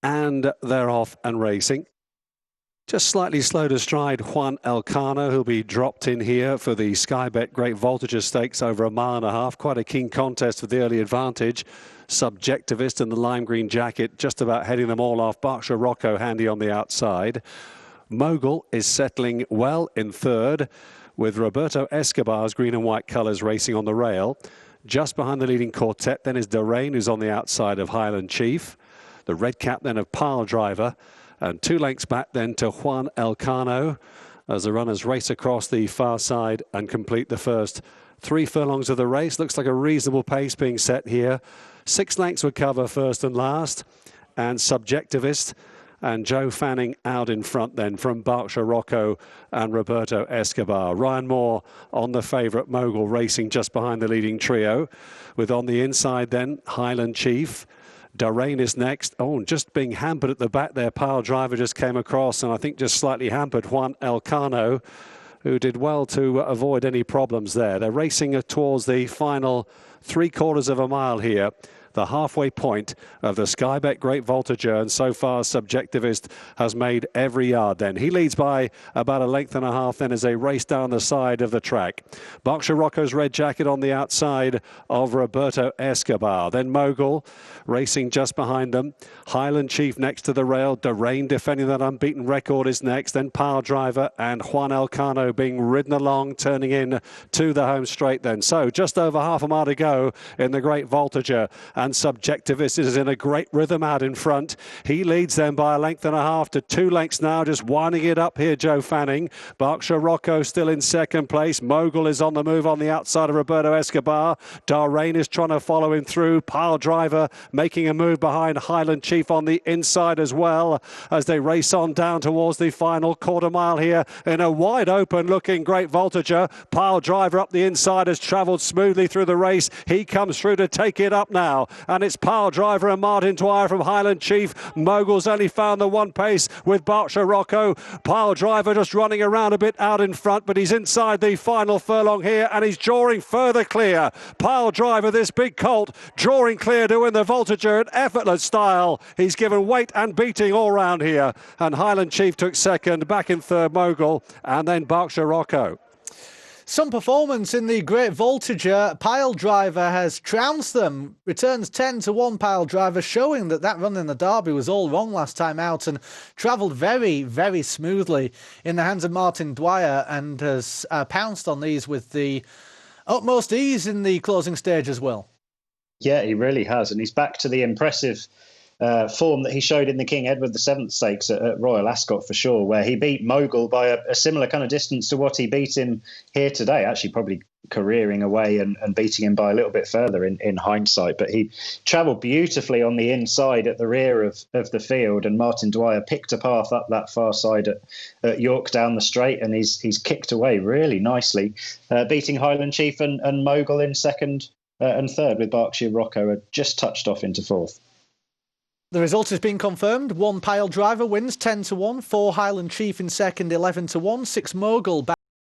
And they're off and racing. Just slightly slow to stride, Juan Elcano, who'll be dropped in here for the Sky Bet Great Voltigeur Stakes over 1.5 miles. Quite a keen contest for the early advantage. Subjectivist in the lime green jacket, just about heading them all off. Berkshire Rocco handy on the outside. Mogul is settling well in third, with Roberto Escobar's green and white colours racing on the rail. Just behind the leading quartet then is Derain, who's on the outside of Highland Chief. The red cap then of Pile Driver. And 2 lengths back then to Juan Elcano as the runners race across the far side and complete the first 3 furlongs of the race. Looks like a reasonable pace being set here. 6 lengths would cover first and last. And Subjectivist and Joe Fanning out in front then from Berkshire Rocco and Roberto Escobar. Ryan Moore on the favourite Mogul racing just behind the leading trio. With on the inside then Highland Chief. Derain is next. Oh, just being hampered at the back there. Pile Driver just came across and I think just slightly hampered Juan Elcano, who did well to avoid any problems there. They're racing towards the final 3/4 of a mile here. The halfway point of the Sky Bet Great Voltigeur, and so far Subjectivist has made every yard then. He leads by about 1.5 lengths then as they race down the side of the track. Berkshire Rocco's red jacket on the outside of Roberto Escobar. Then Mogul racing just behind them. Highland Chief next to the rail. Derain defending that unbeaten record is next. Then Pile Driver and Juan Elcano being ridden along, turning in to the home straight then. So just over half a mile to go in the Great Voltigeur. And Subjectivist is in a great rhythm out in front. He leads them by 1.5 lengths to 2 lengths now, just winding it up here, Joe Fanning. Berkshire Rocco still in second place. Mogul is on the move on the outside of Roberto Escobar. Derain is trying to follow him through. Pile Driver making a move behind Highland Chief on the inside as well as they race on down towards the final 1/4 mile here in a wide open looking Great Voltigeur. Pile Driver up the inside has travelled smoothly through the race. He comes through to take it up now. And it's Pile Driver and Martin Dwyer from Highland Chief. Mogul's only found the one pace with Berkshire Rocco. Pile Driver just running around a bit out in front, but he's inside the final furlong here and he's drawing further clear. Pile Driver, this big colt, drawing clear to win the Voltigeur in effortless style. He's given weight and beating all round here. And Highland Chief took second, back in third Mogul, and then Berkshire Rocco. Some performance in the Great Voltigeur. Pile Driver has trounced them. Returns 10-1 Pile Driver, showing that run in the Derby was all wrong last time out and travelled very, very smoothly in the hands of Martin Dwyer and has pounced on these with the utmost ease in the closing stage as well. Yeah, he really has. And he's back to the impressive form that he showed in the King Edward VII Stakes at Royal Ascot for sure, where he beat Mogul by a similar kind of distance to what he beat him here today, actually probably careering away and beating him by a little bit further in hindsight. But he travelled beautifully on the inside at the rear of the field, and Martin Dwyer picked a path up that far side at York down the straight, and he's kicked away really nicely, beating Highland Chief and Mogul in second and third, with Berkshire Rocco just touched off into fourth. The result has been confirmed. 1 Pile Driver wins 10-1, 4 Highland Chief in second, 11-1, 6 Mogul back